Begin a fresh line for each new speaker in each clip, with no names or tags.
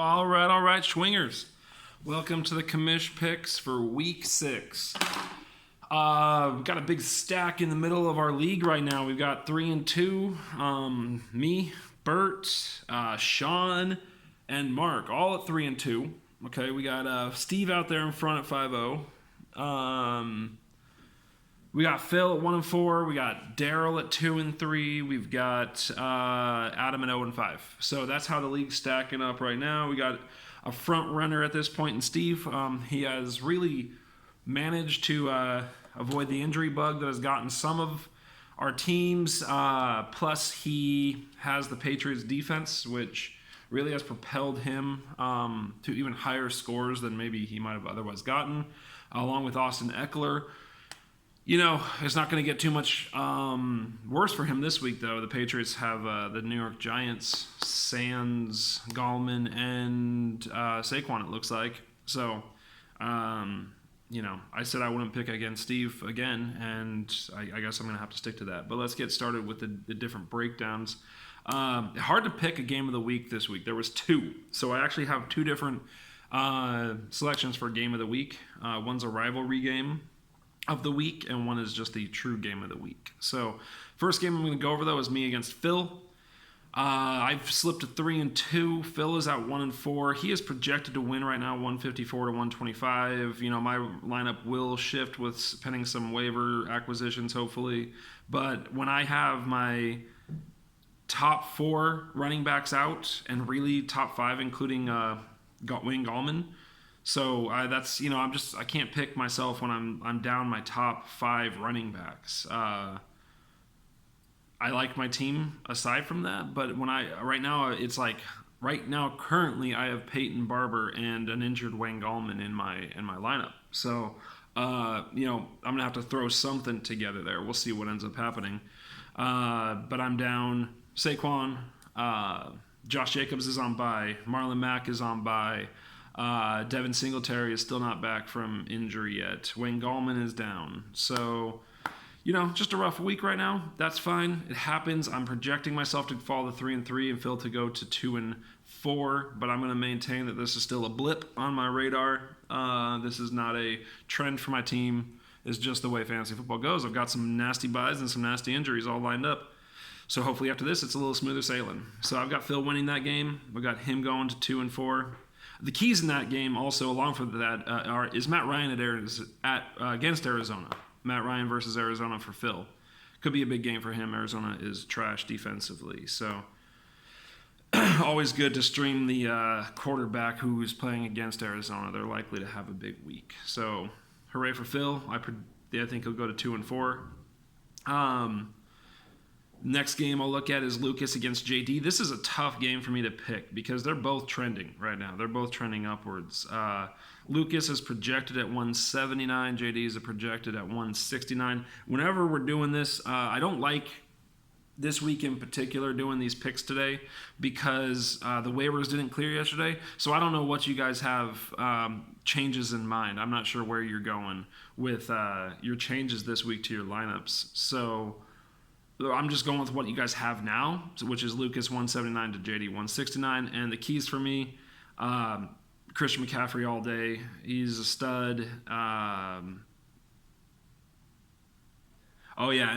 All right, Schwingers. Welcome to the commish picks for week 6. We've got a big stack in the middle of our league right now. We've got 3 and 2. Me, Bert, Sean, and Mark, all at 3 and 2. Okay, we got Steve out there in front at 5-0. We got Phil at 1 and 4. We got Daryl at 2 and 3. We've got Adam at 0 and 5. So that's how the league's stacking up right now. We got a front runner at this point in Steve. He has really managed to avoid the injury bug that has gotten some of our teams. Plus, he has the Patriots defense, which really has propelled him to even higher scores than maybe he might have otherwise gotten, along with Austin Eckler. You know, it's not going to get too much worse for him this week, though. The Patriots have the New York Giants, Sands, Gallman, and Saquon, it looks like. So, you know, I said I wouldn't pick against Steve again, and I guess I'm going to have to stick to that. But let's get started with the different breakdowns. Hard to pick a game of the week this week. There was 2. So I actually have 2 different selections for game of the week. One's a rivalry game of the week, and one is just the true game of the week. So first game I'm going to go over, though, is me against Phil. I've slipped to 3 and 2. Phil is at 1 and 4. He is projected to win right now, 154 to 125. You know, my lineup will shift with pending some waiver acquisitions, hopefully. But when I have my top 4 running backs out, and really top 5, including Wayne Gallman. So that's, you know, I can't pick myself when I'm down my top 5 running backs. I like my team aside from that, but right now currently I have Peyton Barber and an injured Wayne Gallman in my lineup. So you know, I'm gonna have to throw something together there. We'll see what ends up happening. But I'm down Saquon. Josh Jacobs is on bye. Marlon Mack is on bye. Devin Singletary is still not back from injury yet. Wayne Gallman is down. So, you know, just a rough week right now. That's fine. It happens. I'm projecting myself to fall to 3 and 3 and Phil to go to 2 and 4. But I'm going to maintain that this is still a blip on my radar. This is not a trend for my team. It's just the way fantasy football goes. I've got some nasty buys and some nasty injuries all lined up. So hopefully after this, it's a little smoother sailing. So I've got Phil winning that game. We've got him going to 2 and 4. The keys in that game, also along for that, is Matt Ryan against Arizona. Matt Ryan versus Arizona for Phil. Could be a big game for him. Arizona is trash defensively, so always good to stream the quarterback who is playing against Arizona. They're likely to have a big week. So hooray for Phil. I think he'll go to 2 and 4. Next game I'll look at is Lucas against JD. This is a tough game for me to pick because they're both trending right now. They're both trending upwards. Lucas is projected at 179. JD is projected at 169. Whenever we're doing this, I don't like this week in particular doing these picks today because the waivers didn't clear yesterday. So I don't know what you guys have changes in mind. I'm not sure where you're going with your changes this week to your lineups. So I'm just going with what you guys have now, which is Lucas 179 to JD 169. And the keys for me, Christian McCaffrey all day. He's a stud. And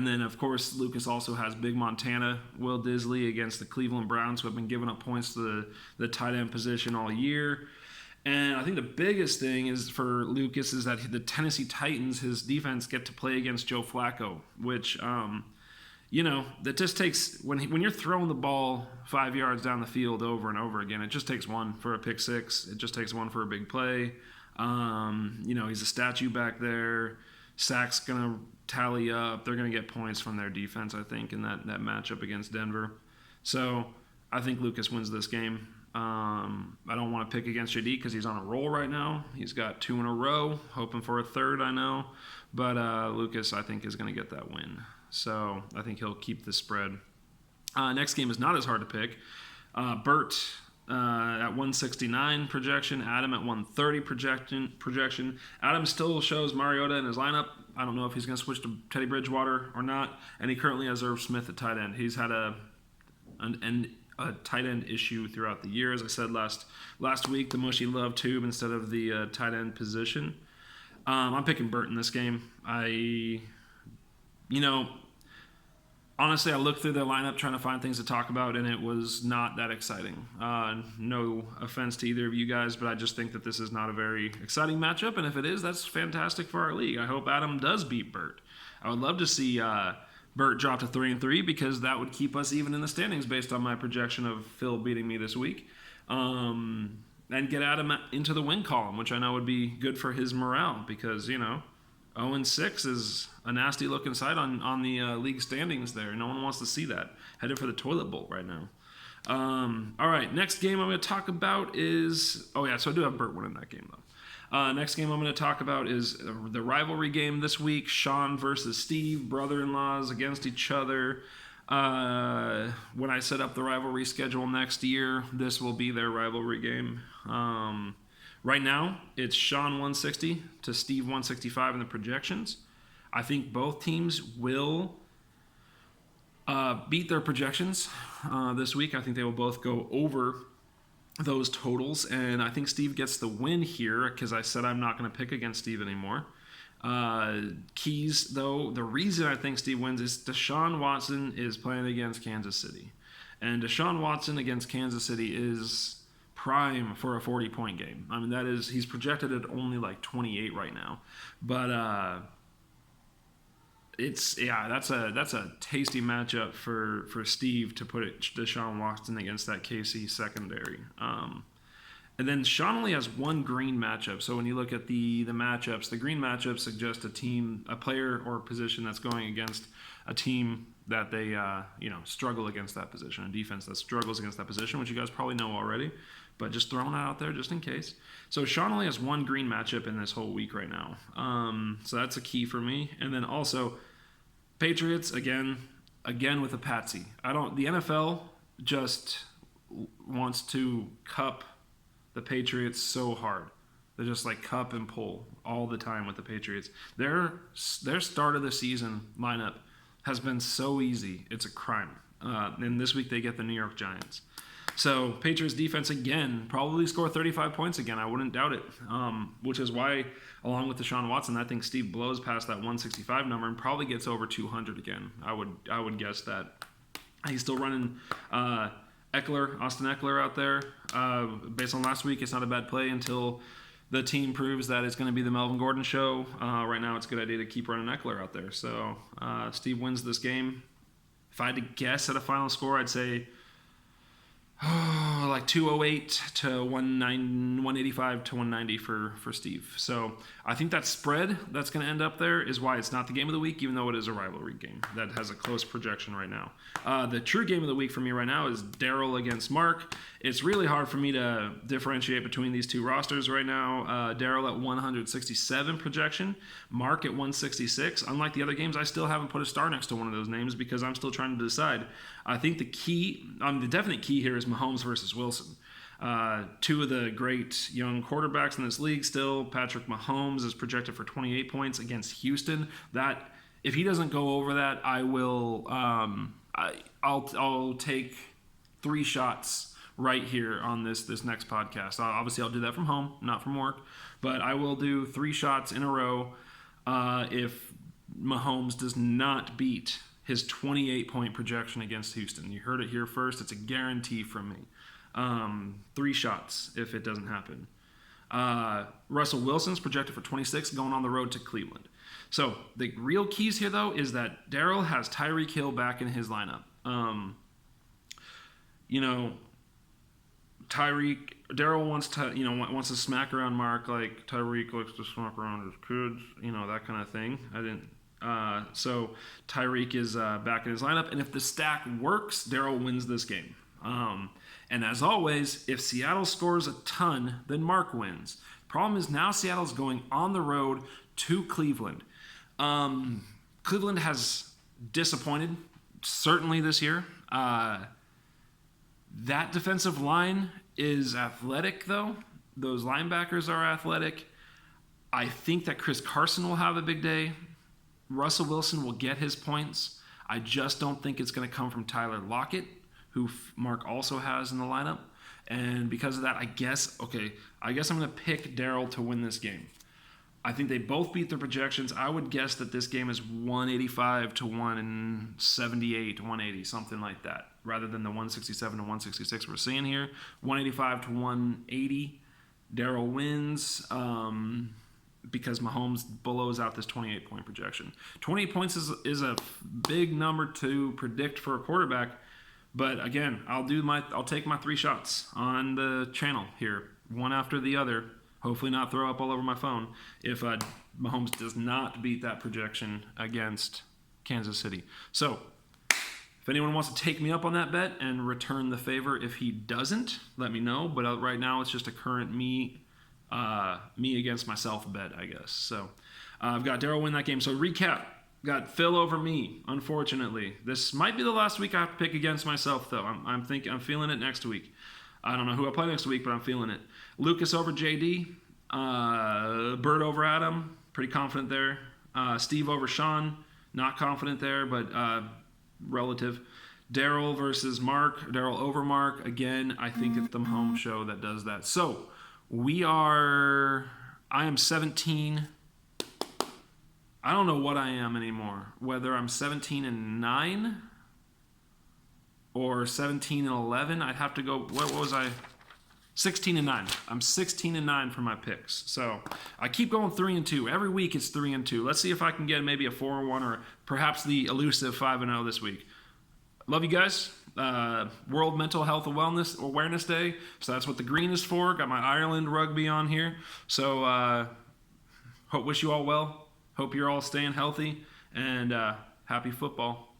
then, of course, Lucas also has Big Montana, Will Disley against the Cleveland Browns, who have been giving up points to the tight end position all year. And I think the biggest thing is for Lucas is that the Tennessee Titans, his defense, get to play against Joe Flacco, which you know, that just takes when you're throwing the ball 5 yards down the field over and over again, it just takes one for a pick six. It just takes one for a big play. You know, he's a statue back there. Sack's gonna tally up. They're gonna get points from their defense, I think, in that matchup against Denver. So I think Lucas wins this game. I don't want to pick against JD because he's on a roll right now. He's got 2 in a row, hoping for a third, I know. But Lucas, I think, is going to get that win. So I think he'll keep the spread. Next game is not as hard to pick. Bert at 169 projection. Adam at 130 projection. Adam still shows Mariota in his lineup. I don't know if he's going to switch to Teddy Bridgewater or not. And he currently has Irv Smith at tight end. He's had a a tight end issue throughout the year. As I said last week, the mushy love tube instead of the tight end position. I'm picking Burt in this game. Honestly, I looked through their lineup trying to find things to talk about, and it was not that exciting. No offense to either of you guys, but I just think that this is not a very exciting matchup, and if it is, that's fantastic for our league. I hope Adam does beat Burt. I would love to see Burt drop to 3-3 because that would keep us even in the standings based on my projection of Phil beating me this week. And get Adam into the win column, which I know would be good for his morale because, 0-6 is a nasty looking sight on the league standings there. No one wants to see that. Headed for the toilet bowl right now. All right, next game I'm going to talk about is... Oh, yeah, so I do have Burt winning that game, though. Next game I'm going to talk about is the rivalry game this week. Sean versus Steve, brother-in-laws against each other. When I set up the rivalry schedule next year, this will be their rivalry game. Right now, it's Sean 160 to Steve 165 in the projections. I think both teams will beat their projections this week. I think they will both go over those totals, and I think Steve gets the win here because I said I'm not going to pick against Steve anymore. Keys, though, the reason I think Steve wins is Deshaun Watson is playing against Kansas City. And Deshaun Watson against Kansas City is prime for a 40-point game. I mean, he's projected at only like 28 right now. But that's a tasty matchup for Steve to put Deshaun Watson against that KC secondary. And then Sean only has one green matchup. So when you look at the matchups, the green matchups suggest a player or position that's going against a team that they struggle against that position, a defense that struggles against that position, which you guys probably know already, but just throwing that out there just in case. So Sean only has one green matchup in this whole week right now. So that's a key for me. And then also Patriots again with a patsy. The NFL just wants to cup the Patriots so hard. They just like cup and pull all the time with the Patriots. Their start of the season lineup has been so easy. It's a crime. And this week they get the New York Giants. So Patriots defense again, probably score 35 points again. I wouldn't doubt it. Which is why, along with Deshaun Watson, I think Steve blows past that 165 number and probably gets over 200 again. I would guess that. He's still running Austin Eckler out there. Based on last week, it's not a bad play until the team proves that it's going to be the Melvin Gordon show. Right now, it's a good idea to keep running Eckler out there. So Steve wins this game. If I had to guess at a final score, I'd say like 208 to 185 to 190 for Steve. So I think that spread that's going to end up there is why it's not the game of the week, even though it is a rivalry game that has a close projection right now. The true game of the week for me right now is Daryl against Mark. It's really hard for me to differentiate between these two rosters right now. Daryl at 167 projection, Mark at 166. Unlike the other games, I still haven't put a star next to one of those names because I'm still trying to decide. I think the definite key here is Mahomes versus Wilson. Two of the great young quarterbacks in this league still. Patrick Mahomes is projected for 28 points against Houston. That if he doesn't go over that, I will. I'll take 3 shots right here on this next podcast. Obviously, I'll do that from home, not from work, but I will do 3 shots in a row if Mahomes does not beat his 28-point projection against Houston. You heard it here first. It's a guarantee from me. 3 shots if it doesn't happen. Russell Wilson's projected for 26 going on the road to Cleveland. So the real keys here, though, is that Daryl has Tyreek Hill back in his lineup. Daryl wants to smack around Mark like Tyreek likes to smack around his kids, that kind of thing. So Tyreek is back in his lineup, and if the stack works, Daryl wins this game. And as always, if Seattle scores a ton, then Mark wins. Problem is now Seattle's going on the road to Cleveland. Cleveland has disappointed, certainly this year. That defensive line is athletic, though. Those linebackers are athletic. I think that Chris Carson will have a big day. Russell Wilson will get his points. I just don't think it's going to come from Tyler Lockett, who Mark also has in the lineup. And because of that, I guess I'm going to pick Daryl to win this game. I think they both beat their projections. I would guess that this game is 185 to 178, 180, something like that, rather than the 167 to 166 we're seeing here. 185 to 180. Daryl wins because Mahomes blows out this 28-point projection. 28 points is a big number to predict for a quarterback, but again, I'll take my 3 shots on the channel here, one after the other. Hopefully not throw up all over my phone if Mahomes does not beat that projection against Kansas City. So if anyone wants to take me up on that bet and return the favor if he doesn't, let me know. But right now it's just a current me against myself bet, I guess. So I've got Daryl win that game. So recap, got Phil over me, unfortunately. This might be the last week I have to pick against myself, though. I'm feeling it next week. I don't know who I play next week, but I'm feeling it. Lucas over JD. Bird over Adam. Pretty confident there. Steve over Sean. Not confident there, but relative. Daryl versus Mark. Daryl over Mark. Again, I think it's the home show that does that. So, I am 17. I don't know what I am anymore. Whether I'm 17-9 or 17-11. I'd have to go, what was I? 16-9. I'm 16-9 for my picks. So I keep going 3-2. Every week it's 3-2. Let's see if I can get maybe a 4-1 or perhaps the elusive 5-0 this week. Love you guys. World Mental Health Awareness Day. So that's what the green is for. Got my Ireland rugby on here. So wish you all well. Hope you're all staying healthy and happy football.